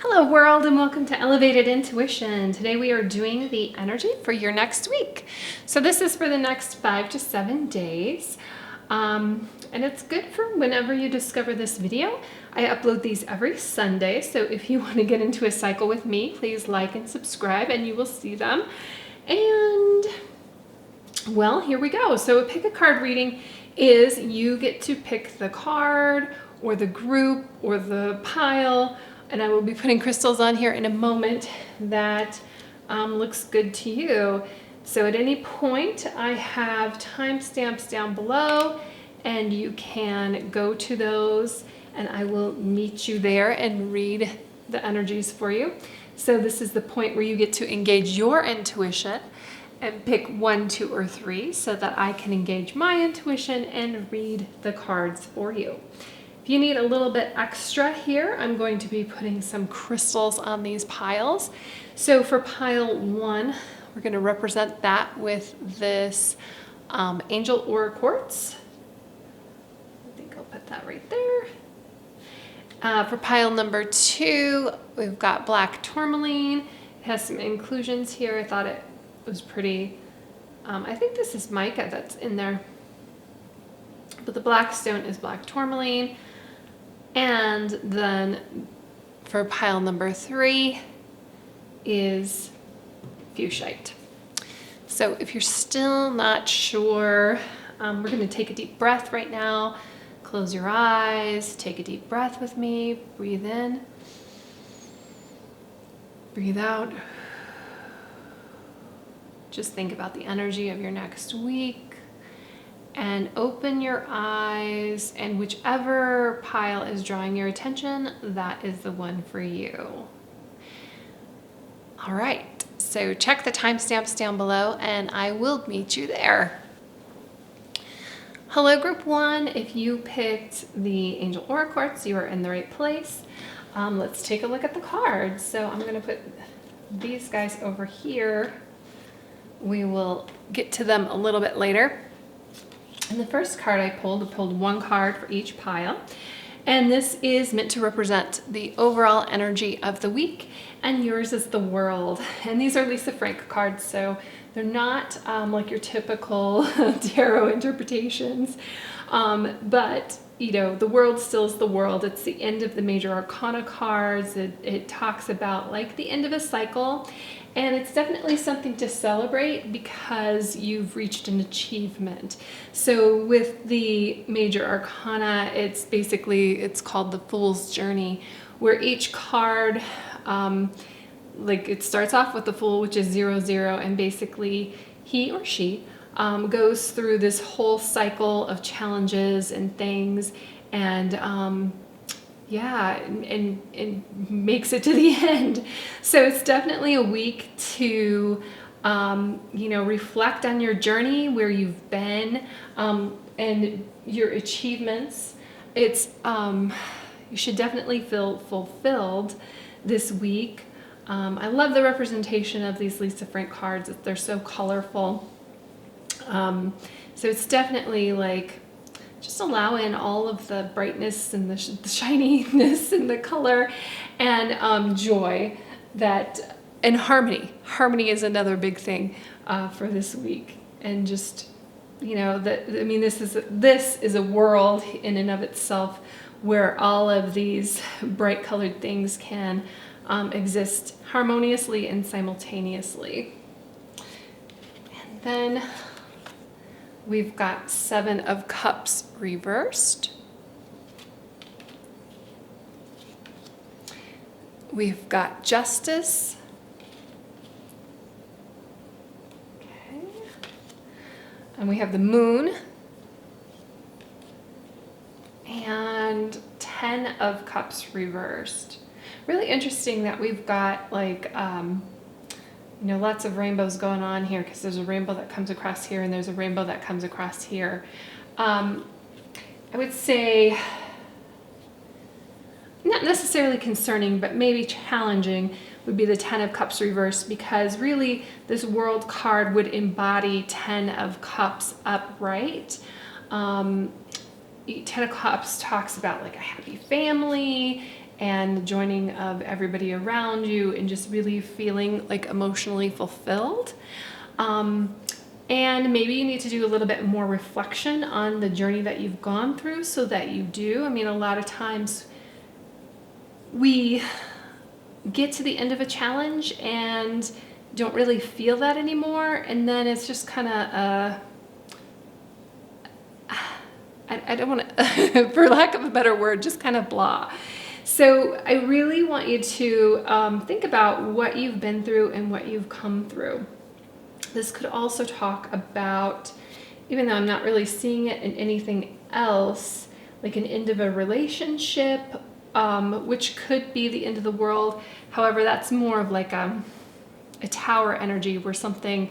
Hello world and welcome to Elevated Intuition. Today we are doing the energy for your next week. So this is for the next 5 to 7 days. And it's good for whenever you discover this video. I upload these every Sunday. So if you want to get into a cycle with me, please like and subscribe and you will see them. And well, here we go. So a pick a card reading is you get to pick the card or the group or the pile, and I will be putting crystals on here in a moment that looks good to you. So at any point I have timestamps down below and you can go to those and I will meet you there and read the energies for you. So this is the point where you get to engage your intuition and pick 1, 2, or 3 so that I can engage my intuition and read the cards for you. If you need a little bit extra here, I'm going to be putting some crystals on these piles. So for pile 1, we're going to represent that with this angel aura quartz. I think I'll put that right there. For pile number 2, we've got black tourmaline. It has some inclusions here. I thought it was pretty, I think this is mica that's in there. But the black stone is black tourmaline. And then for pile number 3 is fuchsite. So if you're still not sure, we're going to take a deep breath right now. Close your eyes, take a deep breath with me, breathe in, breathe out. Just think about the energy of your next week. And open your eyes, and whichever pile is drawing your attention, that is the one for you. All right, so check the timestamps down below and I will meet you there. Hello group 1, if you picked the angel aura quartz, you are in the right place. Let's take a look at the cards. So I'm gonna put these guys over here. We will get to them a little bit later. And the first card I pulled 1 card for each pile. And this is meant to represent the overall energy of the week. And yours is the world. And these are Lisa Frank cards, so they're not like your typical tarot interpretations. But, you know, the world still is the world. It's the end of the major arcana cards. It talks about like the end of a cycle. And it's definitely something to celebrate because you've reached an achievement. So with the major arcana, it's called the Fool's Journey, where each card, like it starts off with the Fool, which is 0, 0, and basically he or she goes through this whole cycle of challenges and things, and yeah, and makes it to the end. So it's definitely a week to, you know, reflect on your journey, where you've been, and your achievements. It's, you should definitely feel fulfilled this week. I love the representation of these Lisa Frank cards. They're so colorful. So it's definitely like, just allow in all of the brightness and the shininess and the color and joy that, and harmony. Harmony is another big thing for this week. And just, you know, I mean, this is a world in and of itself where all of these bright colored things can exist harmoniously and simultaneously. And then we've got 7 of Cups reversed. We've got Justice. Okay. And we have the Moon. And 10 of Cups reversed. Really interesting that we've got like, you know, lots of rainbows going on here, because there's a rainbow that comes across here and there's a rainbow that comes across here. I would say not necessarily concerning, but maybe challenging would be the 10 of Cups reversed, because really this World card would embody 10 of Cups upright. 10 of Cups talks about like a happy family and the joining of everybody around you and just really feeling like emotionally fulfilled. And maybe you need to do a little bit more reflection on the journey that you've gone through so that you do. I mean, a lot of times we get to the end of a challenge and don't really feel that anymore. And then it's just kind of, I don't want to, for lack of a better word, just kind of blah. So I really want you to think about what you've been through and what you've come through. This could also talk about, even though I'm not really seeing it in anything else, like an end of a relationship, which could be the end of the world. However, that's more of like a tower energy where something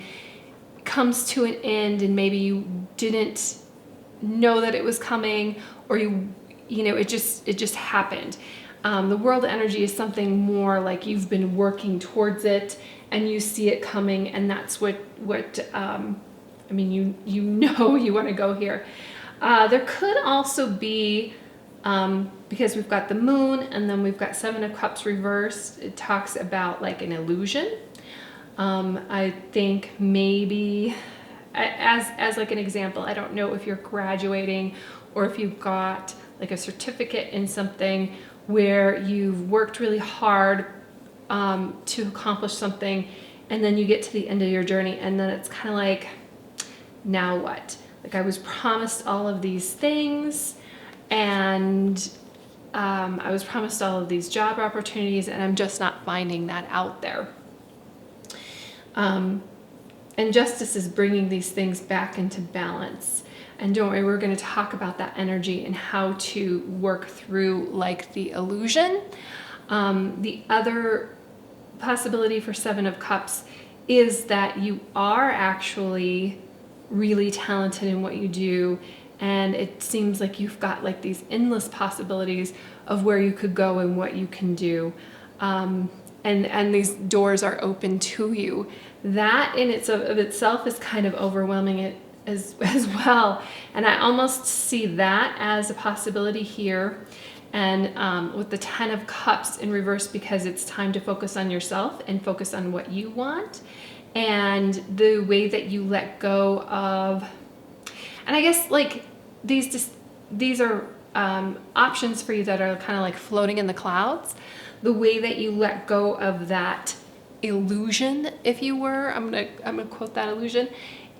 comes to an end and maybe you didn't know that it was coming, or you know, it just happened. The world energy is something more like you've been working towards it and you see it coming, and that's what I mean, you know you want to go here. There could also be, because we've got the moon and then we've got Seven of Cups reversed, it talks about like an illusion. I think maybe, as like an example, I don't know if you're graduating or if you've got like a certificate in something where you've worked really hard to accomplish something, and then you get to the end of your journey and then it's kind of like, now what? Like, I was promised all of these things, and I was promised all of these job opportunities, and I'm just not finding that out there. And justice is bringing these things back into balance. And don't worry, we're going to talk about that energy and how to work through like the illusion. The other possibility for Seven of Cups is that you are actually really talented in what you do, and it seems like you've got like these endless possibilities of where you could go and what you can do, and these doors are open to you. That in itself is kind of overwhelming it as well, and I almost see that as a possibility here. And with the Ten of Cups in reverse, because it's time to focus on yourself and focus on what you want, and the way that you let go of, and I guess like these are options for you that are kind of like floating in the clouds. The way that you let go of that illusion, if you were, I'm gonna quote that illusion,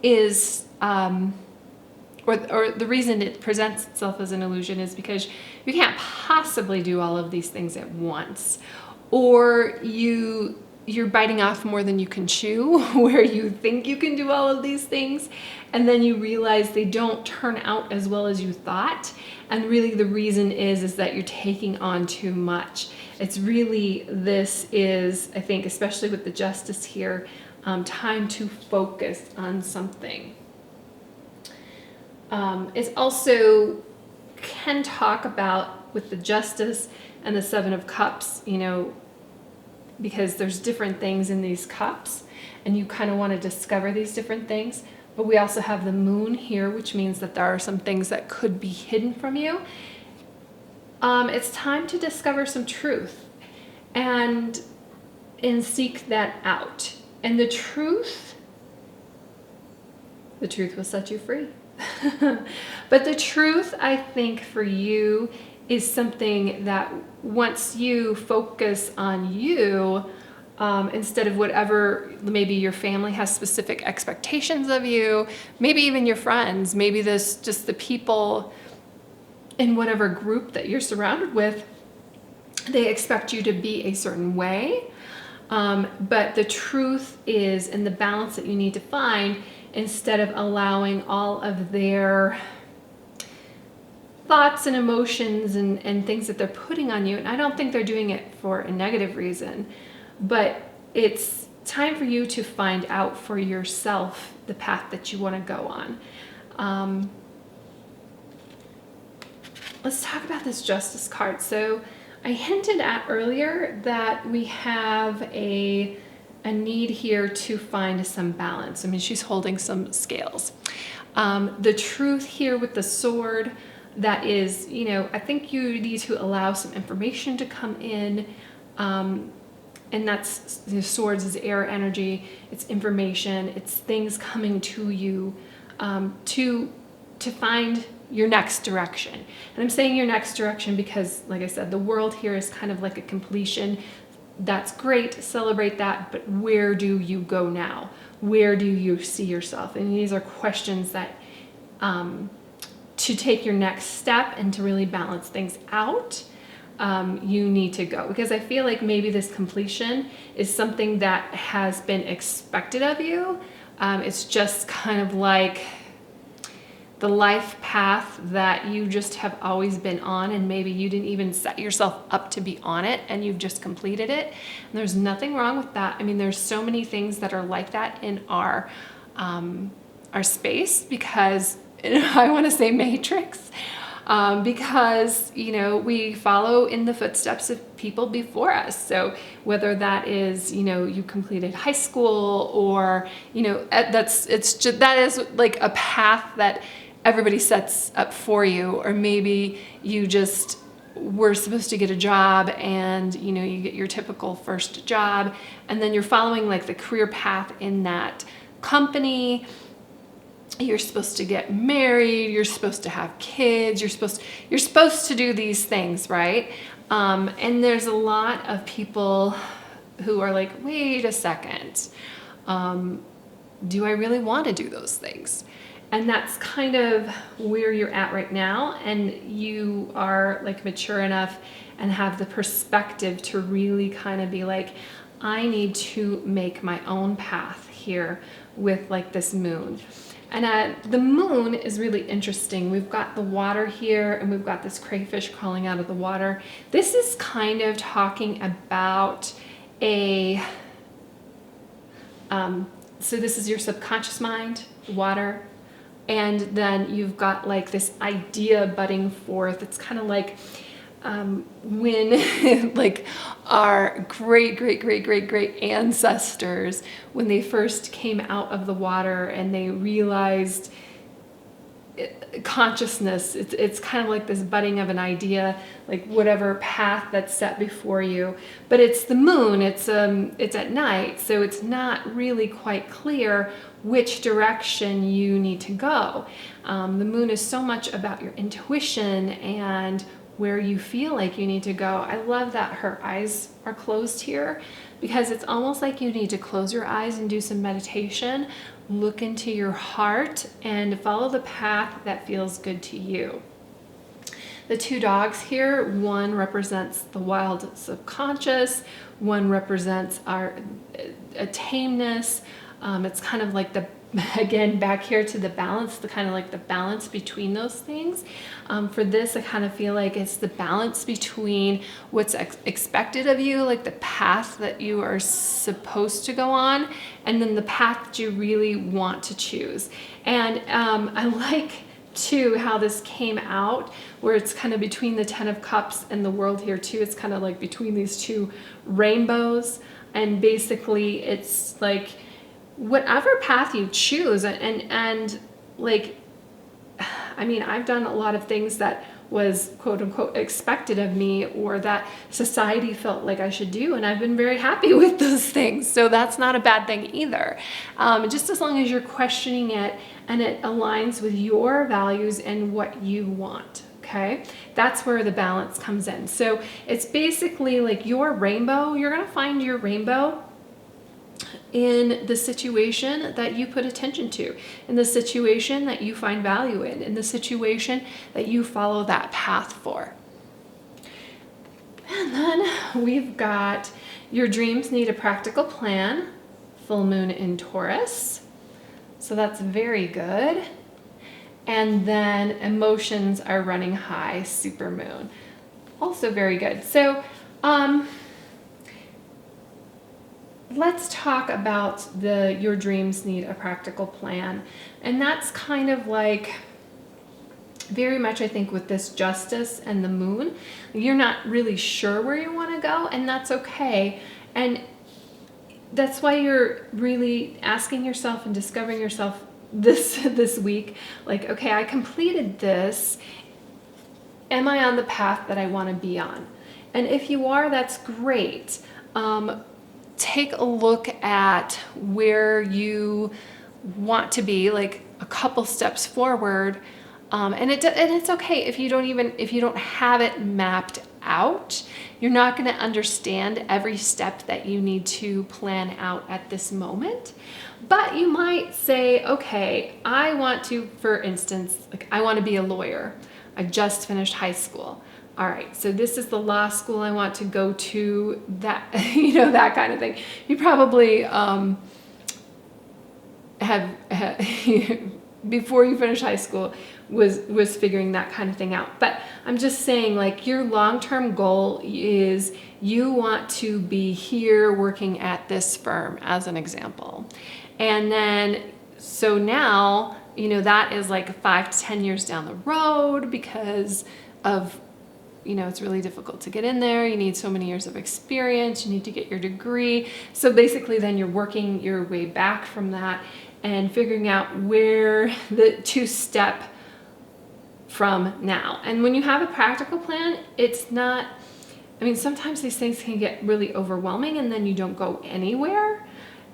is or the reason it presents itself as an illusion is because you can't possibly do all of these things at once, or you're biting off more than you can chew, where you think you can do all of these things and then you realize they don't turn out as well as you thought, and really the reason is that you're taking on too much. It's really, this is, I think, especially with the Justice here, time to focus on something. It also can talk about, with the Justice and the Seven of Cups, you know, because there's different things in these cups and you kind of want to discover these different things. But we also have the moon here, which means that there are some things that could be hidden from you. It's time to discover some truth and seek that out. And the truth will set you free. But the truth, I think, for you is something that once you focus on you, instead of whatever, maybe your family has specific expectations of you, maybe even your friends, maybe this just the people in whatever group that you're surrounded with, they expect you to be a certain way. But the truth is in the balance that you need to find, instead of allowing all of their thoughts and emotions and things that they're putting on you. And I don't think they're doing it for a negative reason, but it's time for you to find out for yourself the path that you want to go on. Let's talk about this Justice card. So I hinted at earlier that we have a need here to find some balance. I mean, she's holding some scales. The truth here with the sword, that is, you know, I think you need to allow some information to come in. And that's, the swords is air energy, it's information, it's things coming to you to find your next direction. And I'm saying your next direction because, like I said, the world here is kind of like a completion. That's great, celebrate that, but where do you go now? Where do you see yourself? And these are questions that to take your next step and to really balance things out, you need to go. Because I feel like maybe this completion is something that has been expected of you. It's just kind of like the life path that you just have always been on, and maybe you didn't even set yourself up to be on it and you've just completed it. And there's nothing wrong with that. I mean, there's so many things that are like that in our space, because I want to say matrix, because, you know, we follow in the footsteps of people before us. So whether that is, you know, you completed high school, or, you know, that is like a path that everybody sets up for you, or maybe you just were supposed to get a job and, you know, you get your typical first job, and then you're following like the career path in that company. You're supposed to get married, you're supposed to have kids, you're supposed to do these things, right? And there's a lot of people who are like, wait a second, do I really want to do those things? And that's kind of where you're at right now. And you are like mature enough and have the perspective to really kind of be like, I need to make my own path here with like this moon. And the moon is really interesting. We've got the water here, and we've got this crayfish crawling out of the water. This is kind of talking about a, so this is your subconscious mind, water. And then you've got like this idea budding forth. It's kind of like when like our great ancestors, when they first came out of the water and they realized consciousness, it's kind of like this budding of an idea, like whatever path that's set before you. But it's the moon, it's at night, so it's not really quite clear which direction you need to go. The moon is so much about your intuition and where you feel like you need to go. I love that her eyes are closed here, because it's almost like you need to close your eyes and do some meditation, look into your heart, and follow the path that feels good to you. The two dogs here, one represents the wild subconscious, one represents our tameness. It's kind of like the, again, back here to the balance, the kind of like the balance between those things. For this, I kind of feel like it's the balance between what's expected of you, like the path that you are supposed to go on, and then the path that you really want to choose. And I like too how this came out, where it's kind of between the 10 of Cups and the World here too. It's kind of like between these two rainbows, and basically it's like whatever path you choose, and like, I mean, I've done a lot of things that was quote unquote expected of me, or that society felt like I should do, and I've been very happy with those things. So that's not a bad thing either. Just as long as you're questioning it and it aligns with your values and what you want. Okay, that's where the balance comes in. So it's basically like your rainbow. You're gonna find your rainbow in the situation that you put attention to, in the situation that you find value in the situation that you follow that path for. And then we've got your dreams need a practical plan, full moon in Taurus. So that's very good. And then emotions are running high, super moon. Also very good. So, let's talk about your dreams need a practical plan. And that's kind of like very much, I think, with this justice and the moon, you're not really sure where you want to go, and that's okay. And that's why you're really asking yourself and discovering yourself this week, like, okay, I completed this. am I on the path that I want to be on? And if you are, that's great. Take a look at where you want to be, like a couple steps forward. And it's okay if you don't have it mapped out. You're not going to understand every step that you need to plan out at this moment. But you might say, okay, I want to, for instance, like I want to be a lawyer. I just finished high school. All right, so this is the law school I want to go to, that, that kind of thing. You probably have before you finish high school was figuring that kind of thing out. But I'm just saying, like, your long-term goal is you want to be here working at this firm, as an example. And then, so now, that is like 5 to 10 years down the road because of, it's really difficult to get in there. You need so many years of experience. You need to get your degree. So basically then you're working your way back from that and figuring out where the two-step from now. And when you have a practical plan, it's not, sometimes these things can get really overwhelming and then you don't go anywhere.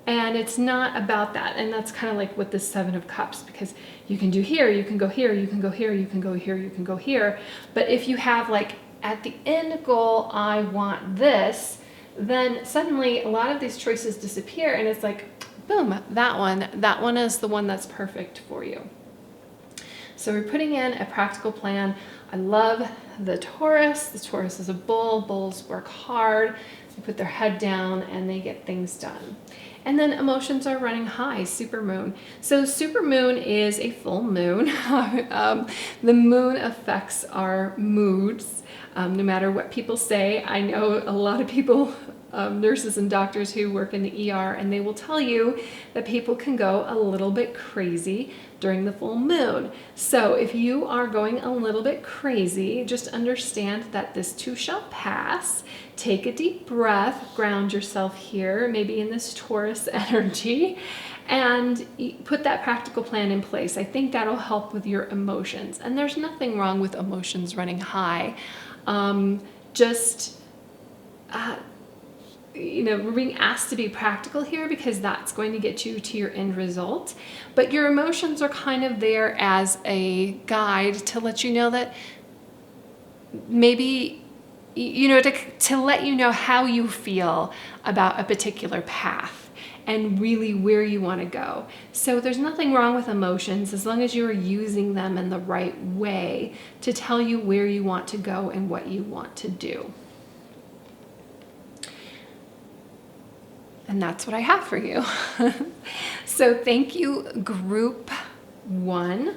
And it's not about that. And that's kind of like with the 7 of Cups, because you can do here, you can go here, you can go here, you can go here, you can go here. But if you have, like, at the end goal, I want this, then suddenly a lot of these choices disappear and it's like, boom, that one is the one that's perfect for you. So we're putting in a practical plan. I love the Taurus. The Taurus is a bull. Bulls work hard. They put their head down and they get things done. And then emotions are running high, supermoon. So supermoon is a full moon. The moon affects our moods, no matter what people say. I know a lot of people, nurses and doctors who work in the ER, and they will tell you that people can go a little bit crazy during the full moon. So if you are going a little bit crazy, just understand that this too shall pass. Take a deep breath, ground yourself here, maybe in this Taurus energy, and put that practical plan in place. I think that'll help with your emotions. And there's nothing wrong with emotions running high. We're being asked to be practical here because that's going to get you to your end result. But your emotions are kind of there as a guide to let you know that maybe, to let you know how you feel about a particular path and really where you want to go. So there's nothing wrong with emotions as long as you are using them in the right way to tell you where you want to go and what you want to do. And that's what I have for you. So thank you, group 1.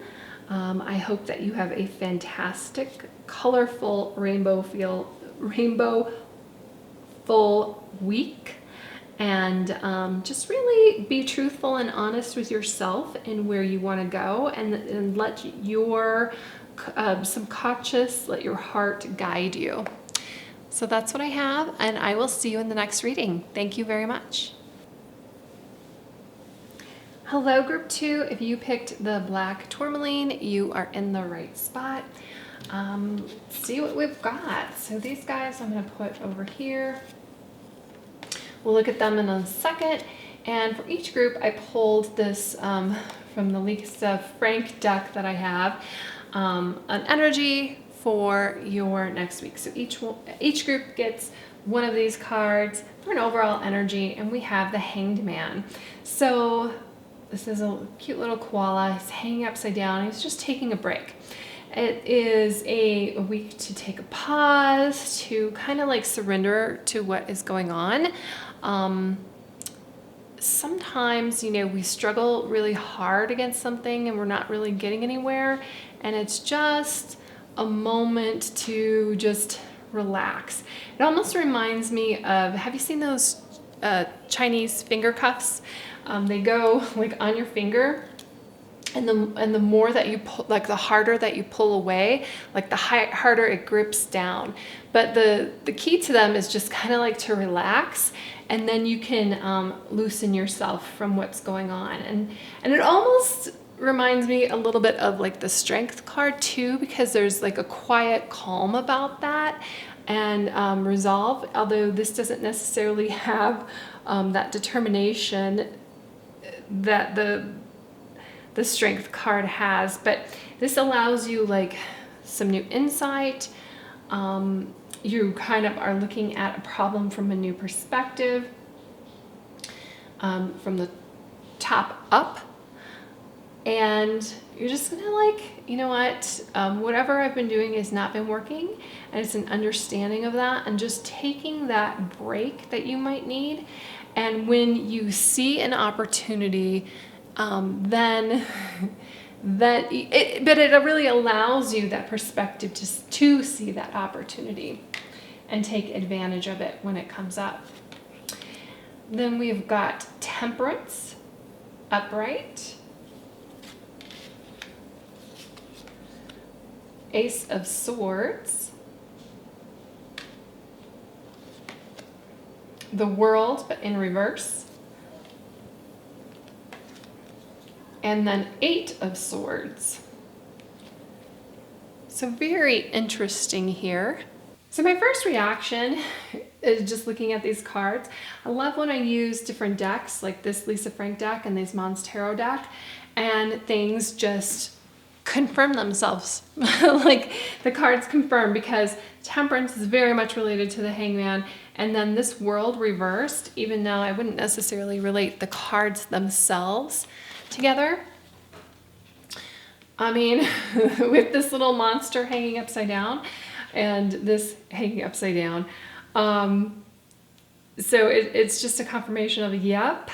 I hope that you have a fantastic, colorful, rainbow full week. And just really be truthful and honest with yourself and where you want to go, and let your subconscious, let your heart guide you. So that's what I have, and I will see you in the next reading. Thank you very much. Hello, group 2. If you picked the black tourmaline, you are in the right spot. See what we've got. So these guys I'm going to put over here. We'll look at them in a second. And for each group, I pulled this from the Lisa Frank deck that I have, an energy for your next week. So each group gets one of these cards for an overall energy, and we have the Hanged Man. So this is a cute little koala. He's hanging upside down. He's just taking a break. It is a week to take a pause, to kind of like surrender to what is going on. Sometimes, we struggle really hard against something and we're not really getting anywhere. And it's just a moment to just relax. It almost reminds me of, have you seen those Chinese finger cuffs? They go like on your finger, and the more that you pull, like the harder that you pull away, like the harder it grips down. But the key to them is just kind of like to relax, and then you can loosen yourself from what's going on. And it almost reminds me a little bit of like the Strength card too, because there's like a quiet calm about that, and resolve, although this doesn't necessarily have that determination that the Strength card has, but this allows you like some new insight. You kind of are looking at a problem from a new perspective, from the top up, and you're just gonna like, you know what, whatever I've been doing has not been working, and it's an understanding of that, and just taking that break that you might need. And when you see an opportunity, then but it really allows you that perspective to see that opportunity and take advantage of it when it comes up. Then we've got Temperance, upright, Ace of Swords, the World but in reverse, and then 8 of Swords. So very interesting here. So my first reaction is just looking at these cards. I love when I use different decks like this Lisa Frank deck and this Monstarot deck, and things just confirm themselves. Like the cards confirm, because Temperance is very much related to the Hangman, and then this World reversed, even though I wouldn't necessarily relate the cards themselves together. I mean, with this little monster hanging upside down and this hanging upside down. So it's just a confirmation of, yep,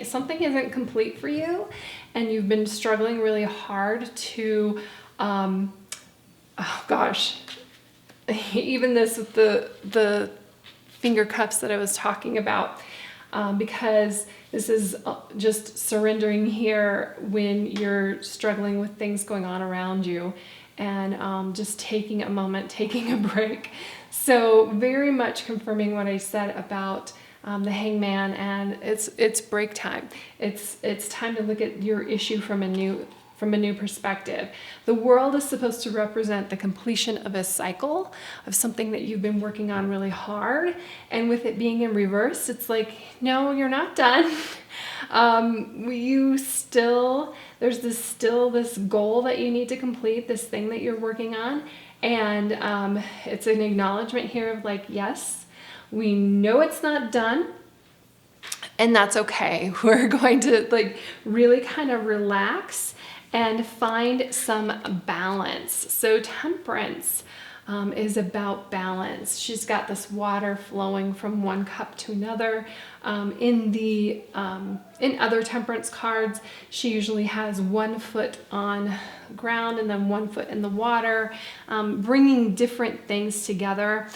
something isn't complete for you, and you've been struggling really hard to, oh gosh, even this with the finger cups that I was talking about, because this is just surrendering here when you're struggling with things going on around you, and just taking a moment, taking a break. So very much confirming what I said about the Hangman, and it's break time. It's time to look at your issue from a new perspective. The World is supposed to represent the completion of a cycle of something that you've been working on really hard, and with it being in reverse, it's like, no, you're not done. There's this goal that you need to complete, this thing that you're working on, and it's an acknowledgement here of like, yes, we know it's not done, and that's okay. We're going to like really kind of relax and find some balance. So Temperance is about balance. She's got this water flowing from one cup to another. In other Temperance cards, she usually has 1 foot on ground and then 1 foot in the water, bringing different things together.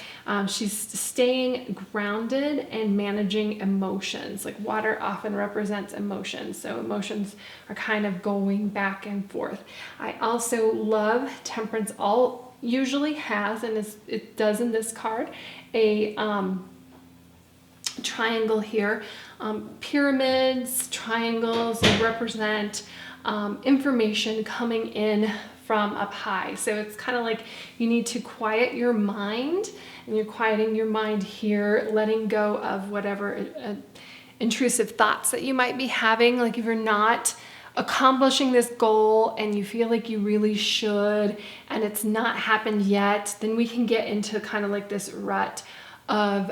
She's staying grounded and managing emotions. Like water often represents emotions, so emotions are kind of going back and forth. I also love Temperance usually has, and it does in this card, a triangle here. Pyramids, triangles represent information coming in from up high. So it's kind of like you need to quiet your mind, and you're quieting your mind here, letting go of whatever intrusive thoughts that you might be having. Like if you're not accomplishing this goal and you feel like you really should, and it's not happened yet, then we can get into kind of like this rut of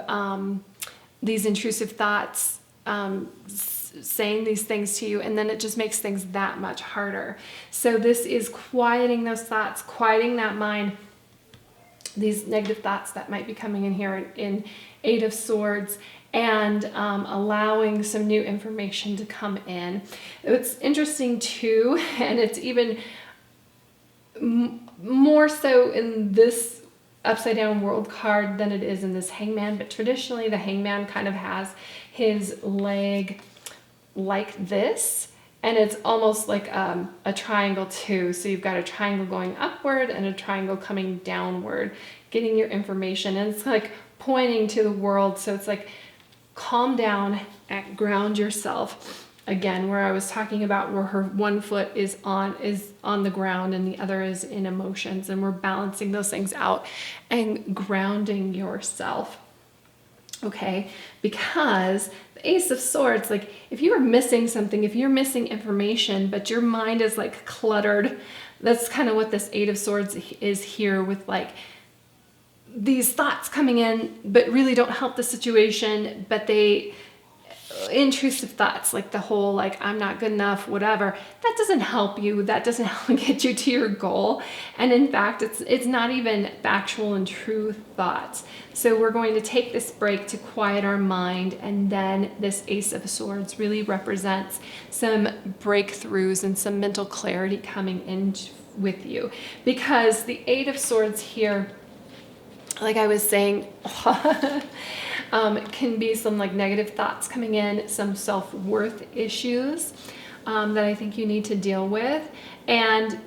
these intrusive thoughts saying these things to you, and then it just makes things that much harder. So this is quieting those thoughts, quieting that mind, these negative thoughts that might be coming in here in 8 of Swords, and allowing some new information to come in. It's interesting too, and it's even more so in this upside down World card than it is in this Hangman, but traditionally the Hangman kind of has his leg like this, and it's almost like a triangle too. So you've got a triangle going upward and a triangle coming downward, getting your information, and it's like pointing to the world. So it's like, calm down and ground yourself. Again, where I was talking about where her one foot is on the ground and the other is in emotions, and we're balancing those things out and grounding yourself. Okay, because the Ace of Swords, like if you are missing something, if you're missing information, but your mind is like cluttered, that's kind of what this Eight of Swords is here with, like these thoughts coming in, but really don't help the situation, but they intrusive thoughts, like the whole like I'm not good enough, whatever, that doesn't help you. That doesn't help get you to your goal. And in fact, it's not even factual and true thoughts. So we're going to take this break to quiet our mind, and then this Ace of Swords really represents some breakthroughs and some mental clarity coming in with you, because the Eight of Swords here, like I was saying, can be some like negative thoughts coming in, some self-worth issues that I think you need to deal with. And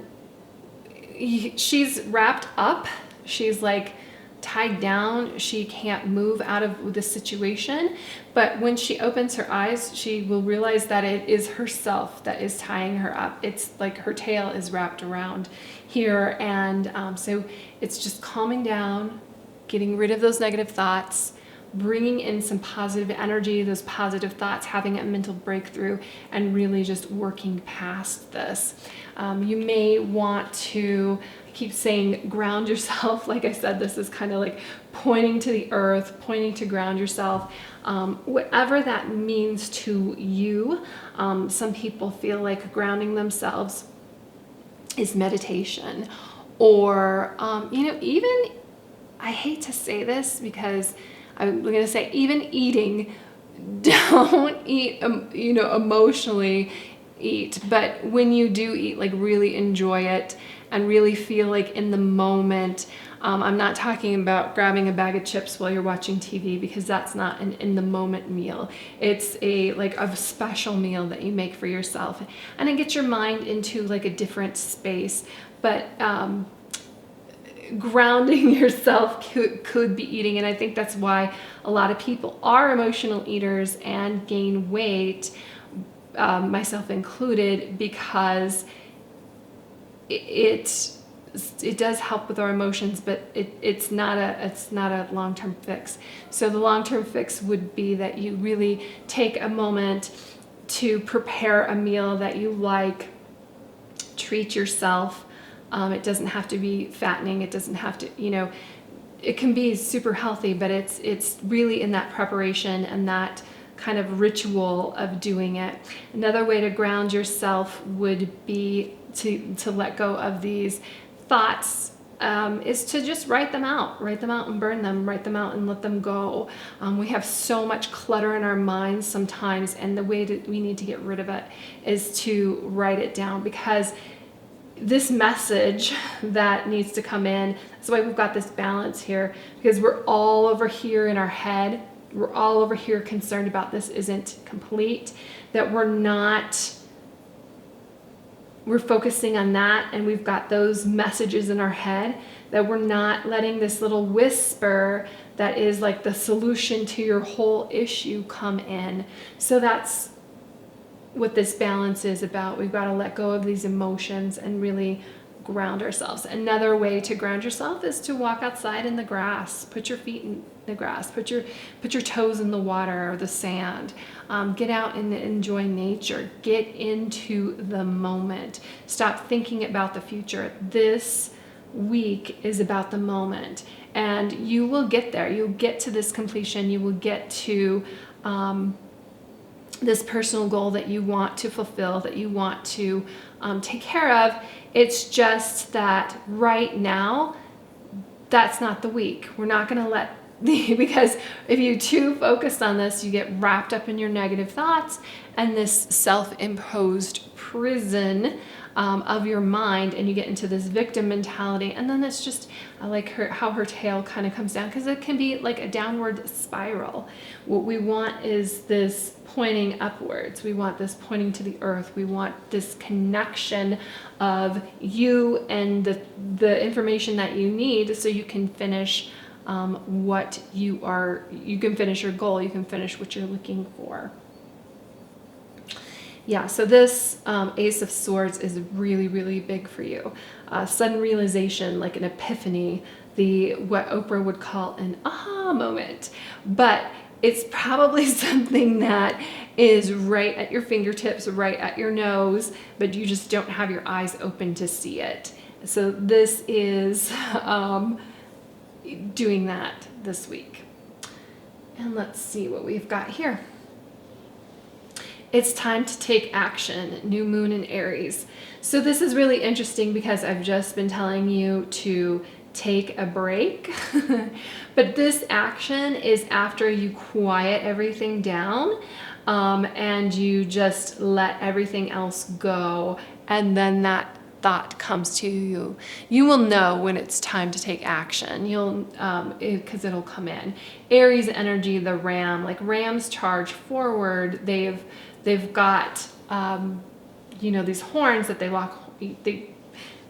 she's wrapped up. She's like tied down. She can't move out of the situation. But when she opens her eyes, she will realize that it is herself that is tying her up. It's like her tail is wrapped around here. And so it's just calming down, getting rid of those negative thoughts, bringing in some positive energy, those positive thoughts, having a mental breakthrough, and really just working past this. You may want to keep saying ground yourself. Like I said, this is kind of like pointing to the earth, pointing to ground yourself. Whatever that means to you. Some people feel like grounding themselves is meditation, or, even, I hate to say this because I'm going to say even eating, don't eat, emotionally eat. But when you do eat, like really enjoy it and really feel like in the moment. I'm not talking about grabbing a bag of chips while you're watching TV, because that's not an in the moment meal. It's a special meal that you make for yourself, and it gets your mind into like a different space. But grounding yourself could be eating. And I think that's why a lot of people are emotional eaters and gain weight, myself included, because it does help with our emotions, but it's not a long-term fix. So the long-term fix would be that you really take a moment to prepare a meal that you like, treat yourself. It doesn't have to be fattening. It doesn't have to, it can be super healthy, but it's really in that preparation and that kind of ritual of doing it. Another way to ground yourself would be to let go of these thoughts, is to just write them out and burn them, write them out and let them go. We have so much clutter in our minds sometimes, and the way that we need to get rid of it is to write it down, because this message that needs to come in, that's why we've got this balance here, because we're all over here in our head. We're all over here concerned about this isn't complete, that we're focusing on that, and we've got those messages in our head, that we're not letting this little whisper that is like the solution to your whole issue come in. So that's what this balance is about. We've got to let go of these emotions and really ground ourselves. Another way to ground yourself is to walk outside in the grass. Put your feet in the grass. Put your toes in the water or the sand. Get out and enjoy nature. Get into the moment. Stop thinking about the future. This week is about the moment, and you will get there. You'll get to this completion. You will get to this personal goal that you want to fulfill, that you want to take care of. It's just that right now, that's not the week. We're not going to let because if you too focused on this, you get wrapped up in your negative thoughts and this self-imposed prison of your mind, and you get into this victim mentality. And then it's just, I like how her tail kind of comes down, because it can be like a downward spiral. What we want is this pointing upwards. We want this pointing to the earth. We want this connection of you and the information that you need, so you can finish you can finish your goal. You can finish what you're looking for. Yeah, so this Ace of Swords is really, really big for you. Sudden realization, like an epiphany, what Oprah would call an aha moment. But it's probably something that is right at your fingertips, right at your nose, but you just don't have your eyes open to see it. So this is doing that this week. And let's see what we've got here. It's time to take action, new moon in Aries. So this is really interesting because I've just been telling you to take a break. But this action is after you quiet everything down and you just let everything else go. And then that thought comes to you. You will know when it's time to take action. You'll, because it'll come in. Aries energy, the ram, like rams charge forward. They've got, you know, these horns that they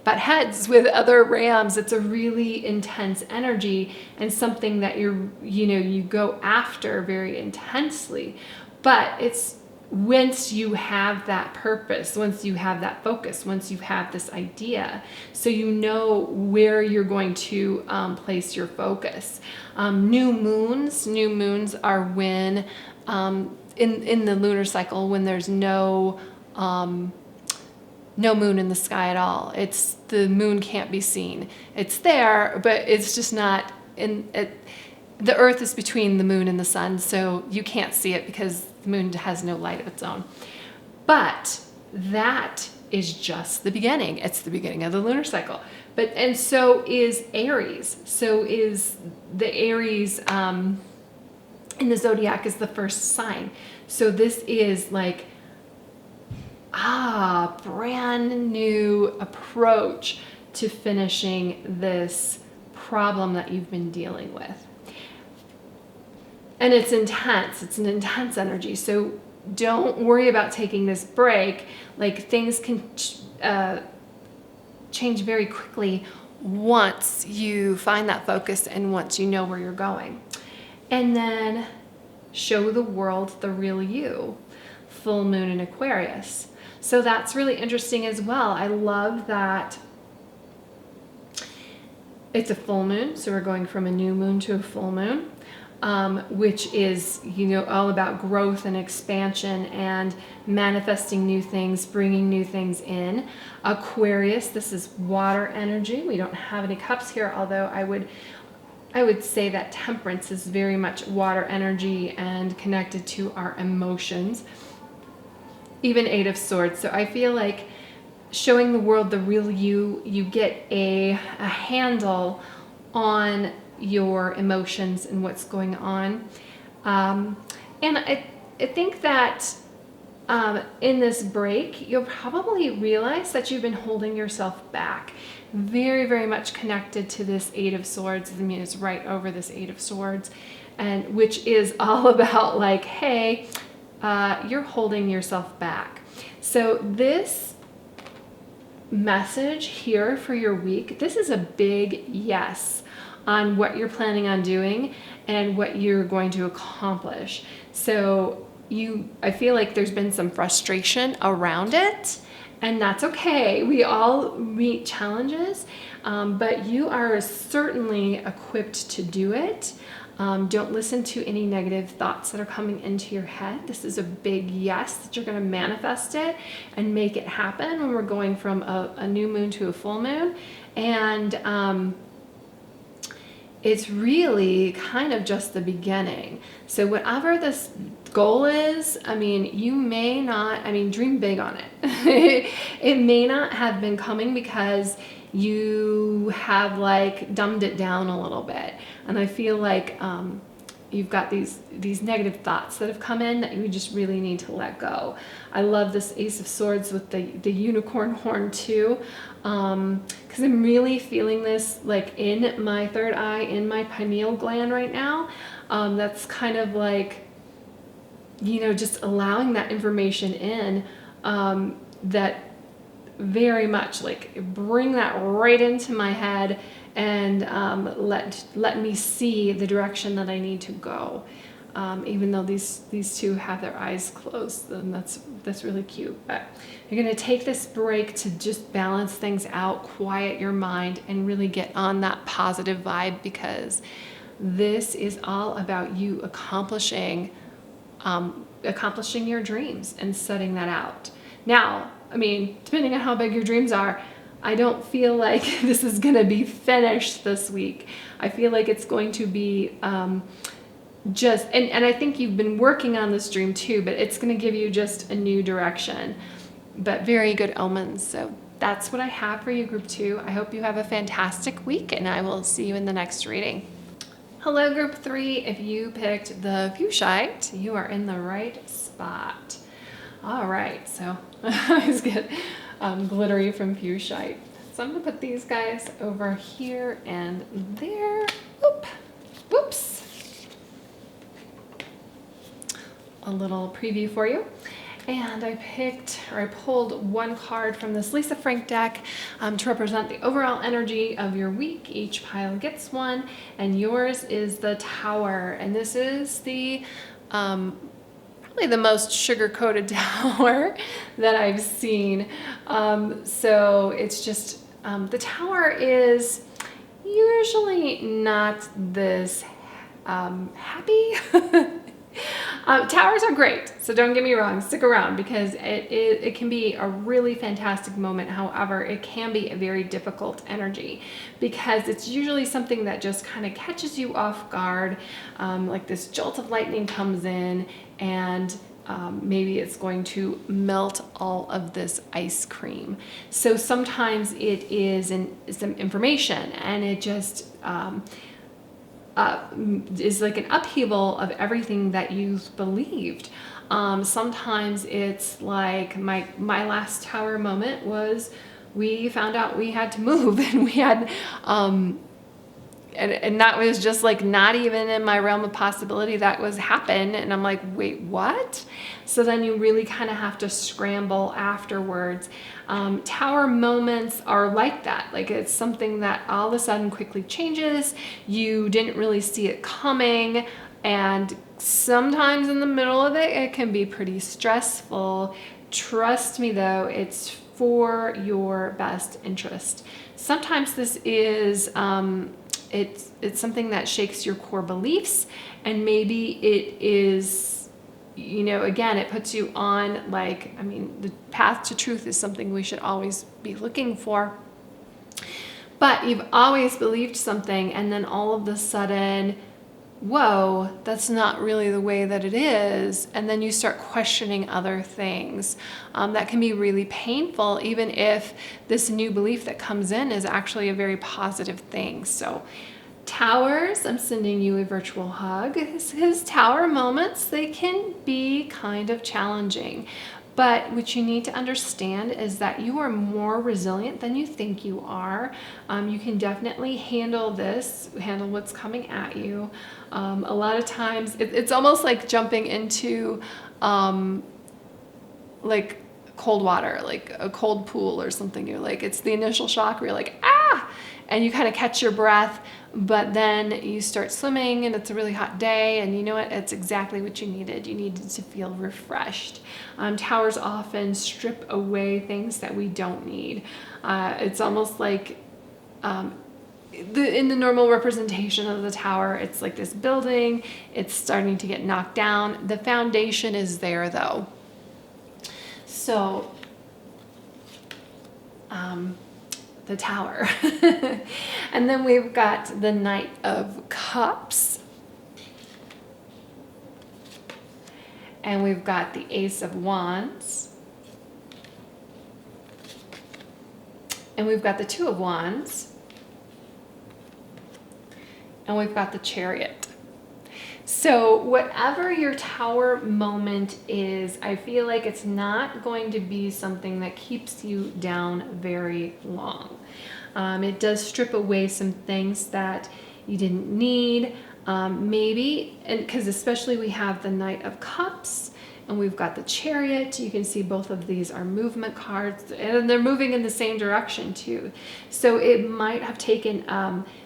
butt heads with other rams. It's a really intense energy and something that you go after very intensely. But it's once you have that purpose, once you have that focus, once you have this idea, so you know where you're going to place your focus. New moons are when in the lunar cycle, when there's no moon in the sky at all. The moon can't be seen. It's there, but it's just not the earth is between the moon and the sun, so you can't see it because the moon has no light of its own. But that is just the beginning. It's the beginning of the lunar cycle. And so is Aries. So is the Aries in the zodiac is the first sign. So this is like brand new approach to finishing this problem that you've been dealing with. And it's intense. It's an intense energy. So don't worry about taking this break. Like things can change very quickly once you find that focus and once you know where you're going. And then show the world the real you. Full moon in Aquarius. So that's really interesting as well. I love that it's a full moon. So we're going from a new moon to a full moon. Which is, all about growth and expansion and manifesting new things, bringing new things in. Aquarius, this is water energy. We don't have any cups here, although I would say that Temperance is very much water energy and connected to our emotions. Even Eight of Swords. So I feel like showing the world the real you get a handle on your emotions and what's going on. And I think that in this break, you'll probably realize that you've been holding yourself back. Very, very much connected to this Eight of Swords. I mean, it's right over this Eight of Swords, and which is all about like, hey, you're holding yourself back. So this message here for your week, this is a big yes on what you're planning on doing and what you're going to accomplish. So I feel like there's been some frustration around it, and that's okay. We all meet challenges, but you are certainly equipped to do it. Don't listen to any negative thoughts that are coming into your head. This is a big yes that you're going to manifest it and make it happen when we're going from a new moon to a full moon. And it's really kind of just the beginning. So whatever this goal is, you may not, dream big on it. It may not have been coming because you have like dumbed it down a little bit. And I feel like you've got these negative thoughts that have come in that you just really need to let go. I love this Ace of Swords with the unicorn horn too, because I'm really feeling this like in my third eye, in my pineal gland right now. That's kind of like, just allowing that information in, that very much like bring that right into my head and let me see the direction that I need to go. even though these two have their eyes closed, and that's really cute. But you're going to take this break to just balance things out, quiet your mind, and really get on that positive vibe, because this is all about you accomplishing your dreams and setting that out. Now, I mean, depending on how big your dreams are, I don't feel like this is going to be finished this week. I feel like it's going to be and I think you've been working on this dream too, but it's going to give you just a new direction. But very good omens. So that's what I have for you, Group 2. I hope you have a fantastic week, and I will see you in the next reading. Hello, Group 3. If you picked the Fuchsite, you are in the right spot. All right, so I always get glittery from Fuchsite. So I'm going to put these guys over here and there. Whoop. Whoops. A little preview for you. And I pulled one card from this Lisa Frank deck to represent the overall energy of your week. Each pile gets one, and yours is the Tower. And this is the probably the most sugar-coated tower that I've seen. So it's just, the Tower is usually not this happy. Towers are great, so don't get me wrong, stick around, because it can be a really fantastic moment. However, it can be a very difficult energy, because it's usually something that just kind of catches you off guard, like this jolt of lightning comes in, and maybe it's going to melt all of this ice cream. So sometimes it is some information, and it just is like an upheaval of everything that you've believed. Sometimes it's like my last Tower moment was, we found out we had to move, and we had and that was just like not even in my realm of possibility that was happen. And I'm like, wait, what? So then you really kind of have to scramble afterwards. Tower moments are like that. Like, it's something that all of a sudden quickly changes. You didn't really see it coming. And sometimes in the middle of it, it can be pretty stressful. Trust me though, it's for your best interest. Sometimes this is, it's something that shakes your core beliefs, and maybe it is, you know, again, it puts you on, like, I mean, the path to truth is something we should always be looking for. But you've always believed something, and then all of a sudden, whoa, that's not really the way that it is. And then you start questioning other things. That can be really painful, even if this new belief that comes in is actually a very positive thing. So Towers, I'm sending you a virtual hug. His Tower moments, they can be kind of challenging. But what you need to understand is that you are more resilient than you think you are. You can definitely handle what's coming at you. A lot of times, it's almost like jumping into like cold water, like a cold pool or something. You're like, it's the initial shock where you're like, ah! And you kind of catch your breath, but then you start swimming, and it's a really hot day, and you know what? It's exactly what you needed. You needed to feel refreshed. Towers often strip away things that we don't need. It's almost like in the normal representation of the Tower, it's like this building. It's starting to get knocked down. The foundation is there, though. So, the Tower. And then we've got the Knight of Cups. And we've got the Ace of Wands. And we've got the Two of Wands. And we've got the Chariot. So whatever your Tower moment is, I feel like it's not going to be something that keeps you down very long. It does strip away some things that you didn't need. Maybe, and because especially we have the Knight of Cups, and we've got the Chariot. You can see both of these are movement cards, and they're moving in the same direction too. So it might have taken,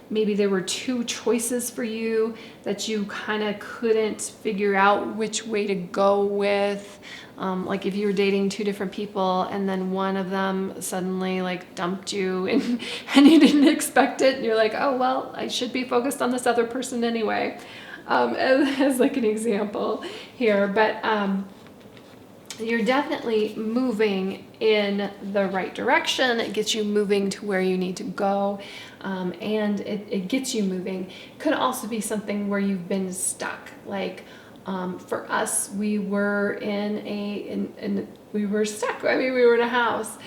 maybe there were two choices for you that you kind of couldn't figure out which way to go with. Like if you were dating two different people and then one of them suddenly like dumped you and you didn't expect it, and you're like, oh, well, I should be focused on this other person anyway, as like an example here. But you're definitely moving in the right direction. It gets you moving to where you need to go, and it gets you moving. Could also be something where you've been stuck. Like for us, we were we were stuck. I mean, we were in a house,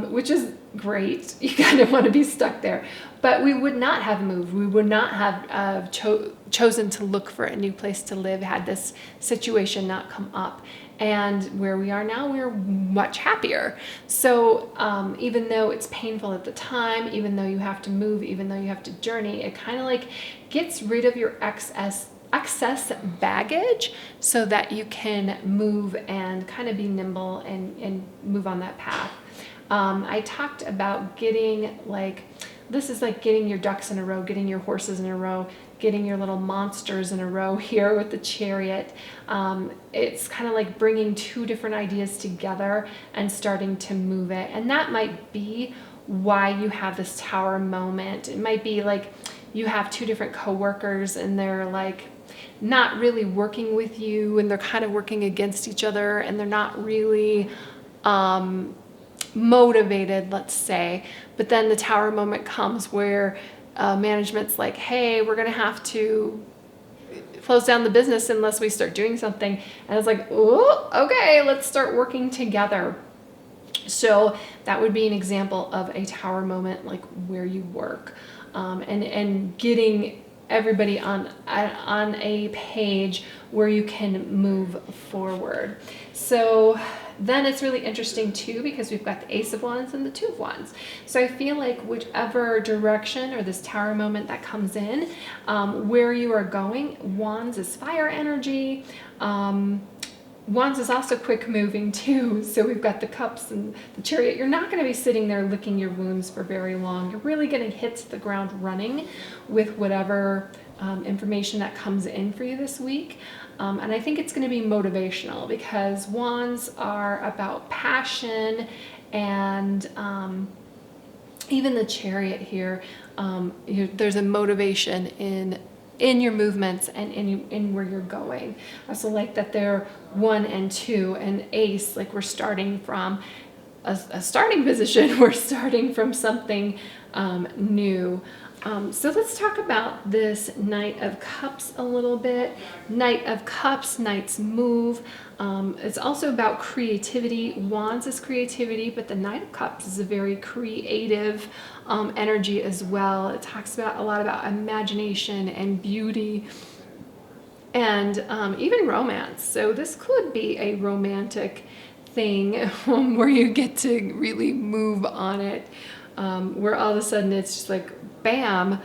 which is great. You kind of want to be stuck there, but we would not have moved. We would not have chosen to look for a new place to live had this situation not come up. And where we are now, we're much happier. So even though it's painful at the time, even though you have to move, even though you have to journey, it kind of like gets rid of your excess baggage so that you can move and kind of be nimble and move on that path. I talked about getting this is like getting your ducks in a row, getting your horses in a row, getting your little monsters in a row here with the Chariot. It's kind of like bringing two different ideas together and starting to move it. And that might be why you have this tower moment. It might be like you have two different coworkers and they're like not really working with you, and they're kind of working against each other, and they're not really motivated, let's say. But then the tower moment comes where management's like, hey, we're gonna have to close down the business unless we start doing something. And it's like, oh, okay, let's start working together. So that would be an example of a tower moment, like where you work, and getting everybody on a page where you can move forward. So then it's really interesting too, because we've got the Ace of Wands and the Two of Wands. So I feel like whichever direction or this tower moment that comes in, where you are going, Wands is fire energy. Wands is also quick moving too. So we've got the Cups and the Chariot. You're not going to be sitting there licking your wounds for very long. You're really going to hit the ground running with whatever information that comes in for you this week. And I think it's going to be motivational, because Wands are about passion, and even the Chariot here, there's a motivation in your movements and in where you're going. I also like that they're 1 and 2, and Ace, like we're starting from a starting position. We're starting from something new. So let's talk about this Knight of Cups a little bit. Knight of Cups, Knights move. It's also about creativity. Wands is creativity, but the Knight of Cups is a very creative energy as well. It talks about a lot about imagination and beauty, and even romance. So this could be a romantic thing where you get to really move on it, where all of a sudden it's just like, bam,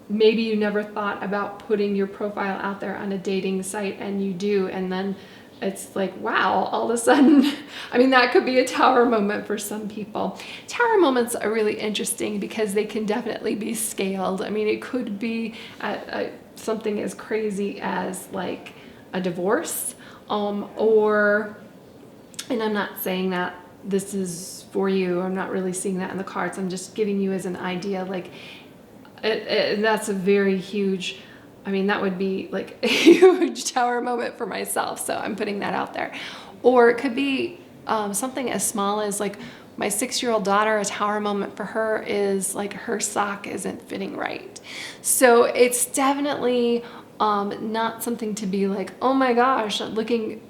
maybe you never thought about putting your profile out there on a dating site, and you do, and then it's like, wow, all of a sudden, I mean, that could be a tower moment for some people. Tower moments are really interesting because they can definitely be scaled. I mean, it could be something as crazy as like a divorce, or, and I'm not saying that this is for you. I'm not really seeing that in the cards. I'm just giving you as an idea, like that's a very huge, I mean, that would be like a huge tower moment for myself. So I'm putting that out there. Or it could be something as small as like my 6-year-old daughter. A tower moment for her is like her sock isn't fitting right. So it's definitely not something to be like, oh my gosh, looking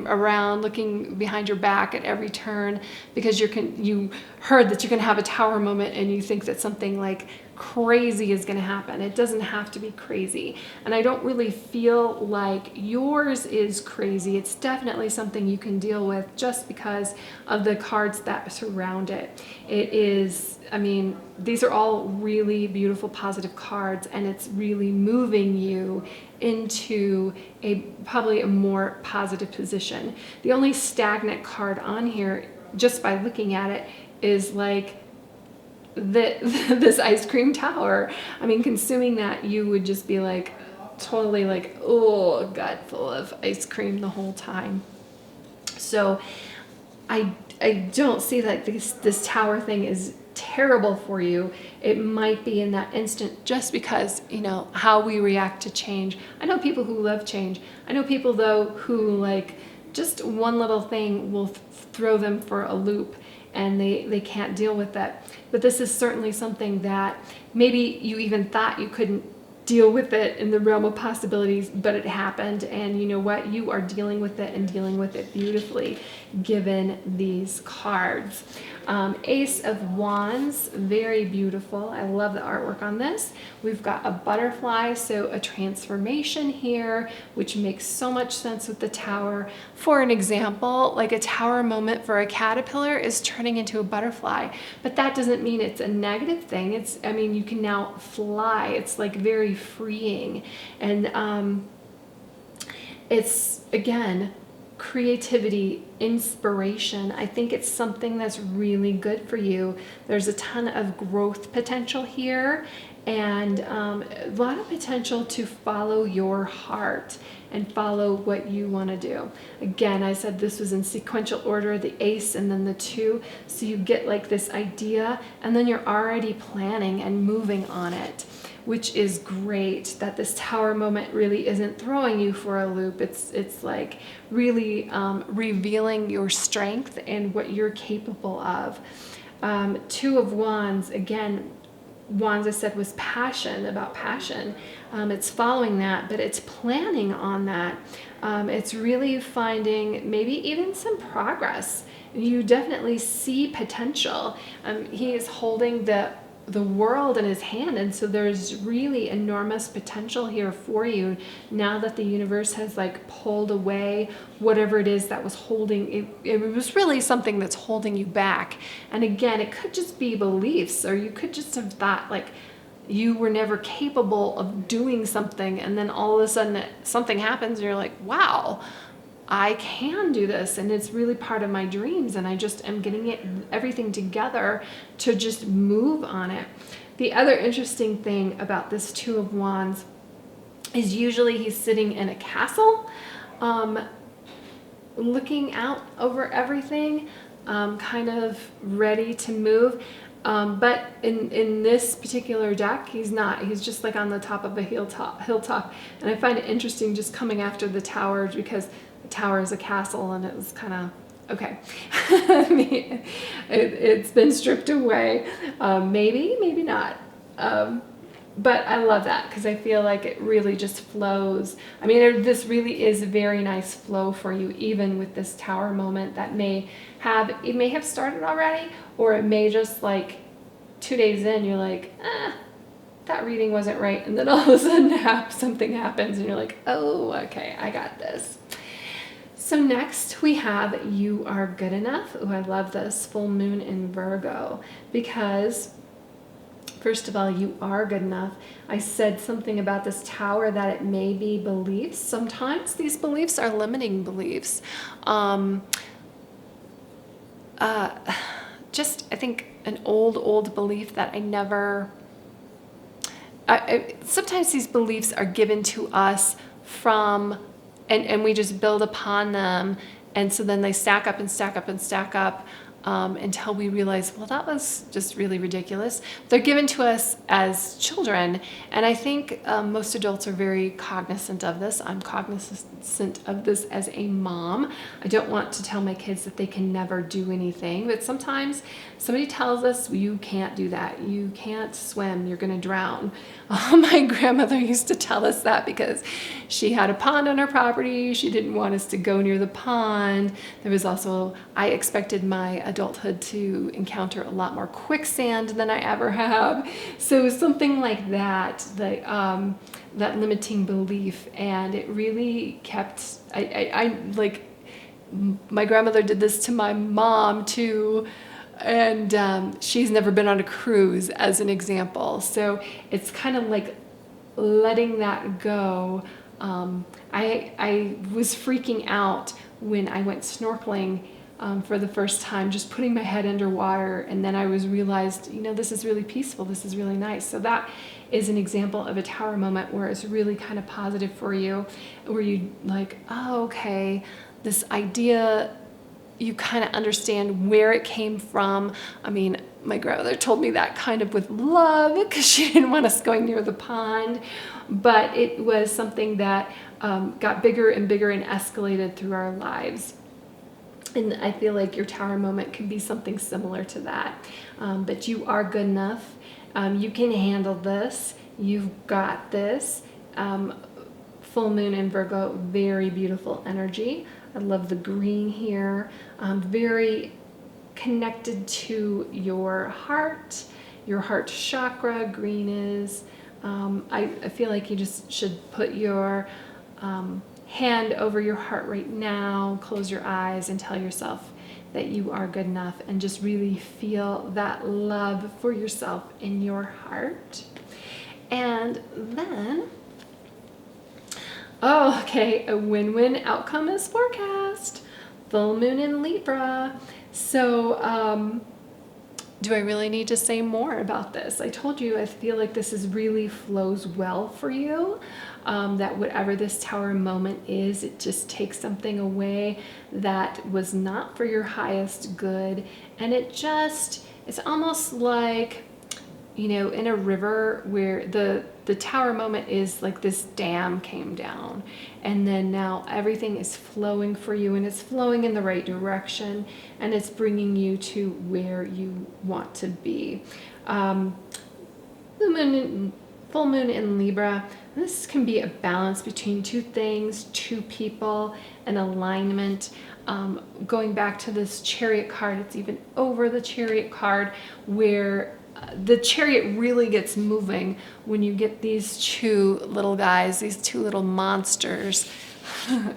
around, looking behind your back at every turn, because you heard that you're going to have a tower moment and you think that something like crazy is going to happen. It doesn't have to be crazy. And I don't really feel like yours is crazy. It's definitely something you can deal with just because of the cards that surround it. It is, I mean, these are all really beautiful, positive cards, and it's really moving you into probably a more positive position. The only stagnant card on here, just by looking at it, is like this ice cream tower. I mean, consuming that, you would just be like totally like, oh, gut full of ice cream the whole time. So I don't see that this tower thing is terrible for you. It might be in that instant just because, you know, how we react to change. I know people who love change. I know people though who like just one little thing will throw them for a loop and they can't deal with that. But this is certainly something that maybe you even thought you couldn't deal with it in the realm of possibilities, but it happened, and you know what? You are dealing with it and dealing with it beautifully given these cards. Ace of Wands, very beautiful. I love the artwork on this. We've got a butterfly, so a transformation here, which makes so much sense with the tower. For an example, like a tower moment for a caterpillar is turning into a butterfly, but that doesn't mean it's a negative thing. It's, I mean, you can now fly. It's like very freeing, and it's, again, creativity, inspiration. I think it's something that's really good for you. There's a ton of growth potential here, and a lot of potential to follow your heart and follow what you want to do. Again, I said this was in sequential order, the ace and then the two, so you get like this idea and then you're already planning and moving on it, which is great. That this tower moment really isn't throwing you for a loop. It's like really revealing your strength and what you're capable of. Two of Wands, again, Wands I said was passion, about passion. It's following that, but it's planning on that. It's really finding maybe even some progress. You definitely see potential. He is holding the world in his hand, and so there's really enormous potential here for you now that the universe has like pulled away whatever it is that was holding it was really something that's holding you back. And again, it could just be beliefs, or you could just have thought like you were never capable of doing something, and then all of a sudden something happens and you're like, wow, I can do this, and it's really part of my dreams, and I just am getting everything together to just move on it. The other interesting thing about this Two of Wands is usually he's sitting in a castle, looking out over everything, kind of ready to move. But in this particular deck, he's not. He's just like on the top of a hilltop. And I find it interesting just coming after the tower, because the tower is a castle, and it was kind of, okay. I mean, it's been stripped away. Maybe not. But I love that because I feel like it really just flows. I mean, this really is a very nice flow for you, even with this tower moment that may have started already, or it may just like 2 days in, you're like, that reading wasn't right. And then all of a sudden something happens and you're like, oh, okay, I got this. So next we have You Are Good Enough. Oh, I love this, full moon in Virgo, because first of all, you are good enough. I said something about this tower that it may be beliefs. Sometimes these beliefs are limiting beliefs. Just, I think, an old belief that I never... sometimes these beliefs are given to us from... And we just build upon them, and so then they stack up and stack up and stack up until we realize, well, that was just really ridiculous. They're given to us as children, and I think most adults are very cognizant of this. I'm cognizant of this as a mom. I don't want to tell my kids that they can never do anything, but sometimes somebody tells us, you can't do that. You can't swim. You're going to drown. My grandmother used to tell us that because she had a pond on her property. She didn't want us to go near the pond. There was also, I expected my adulthood to encounter a lot more quicksand than I ever have. So something like that, that limiting belief, and it really kept, I like, my grandmother did this to my mom too, and she's never been on a cruise, as an example. So it's kind of like letting that go. I was freaking out when I went snorkeling for the first time, just putting my head underwater, and then I realized, this is really peaceful, this is really nice. So that is an example of a tower moment where it's really kind of positive for you, where you like, oh, okay, this idea, you kind of understand where it came from. I mean, my grandmother told me that kind of with love, because she didn't want us going near the pond, but it was something that got bigger and bigger and escalated through our lives. And I feel like your tower moment can be something similar to that. But you are good enough. You can handle this. You've got this. Full moon in Virgo, very beautiful energy. I love the green here. Very connected to your heart chakra, green is. I feel like you just should put your hand over your heart right now, close your eyes, and tell yourself that you are good enough, and just really feel that love for yourself in your heart. And then, oh, okay, a win-win outcome is forecast. Full moon in Libra. So, do I really need to say more about this? I told you, I feel like this really flows well for you. That whatever this tower moment is, it just takes something away that was not for your highest good. And it's almost like, in a river where the tower moment is like this dam came down, and then now everything is flowing for you, and it's flowing in the right direction, and it's bringing you to where you want to be. Full moon in Libra. This can be a balance between two things, two people, an alignment. Going back to this Chariot card, it's even over the Chariot card, where the Chariot really gets moving when you get these two little guys, these two little monsters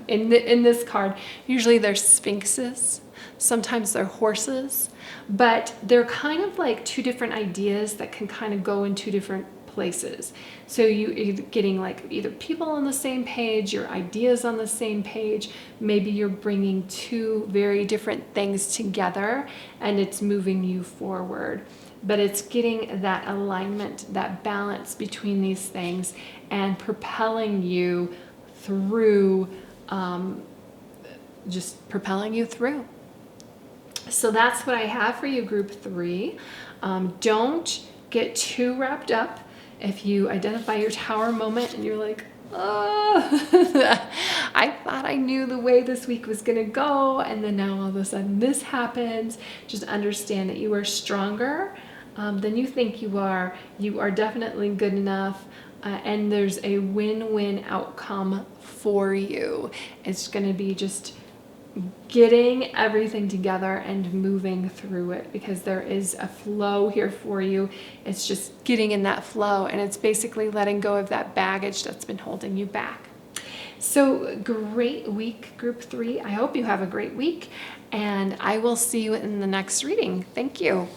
in this card. Usually they're sphinxes, sometimes they're horses, but they're kind of like two different ideas that can kind of go in two different places. So you're getting like either people on the same page, your ideas on the same page, maybe you're bringing two very different things together and it's moving you forward. But it's getting that alignment, that balance between these things, and propelling you through, just propelling you through. So that's what I have for you, group 3. Don't get too wrapped up. If you identify your tower moment and you're like, oh, I thought I knew the way this week was going to go, and then now all of a sudden this happens, just understand that you are stronger than you think you are. You are definitely good enough, and there's a win-win outcome for you. It's going to be just getting everything together and moving through it, because there is a flow here for you. It's just getting in that flow, and it's basically letting go of that baggage that's been holding you back. So great week, group 3. I hope you have a great week, and I will see you in the next reading. Thank you.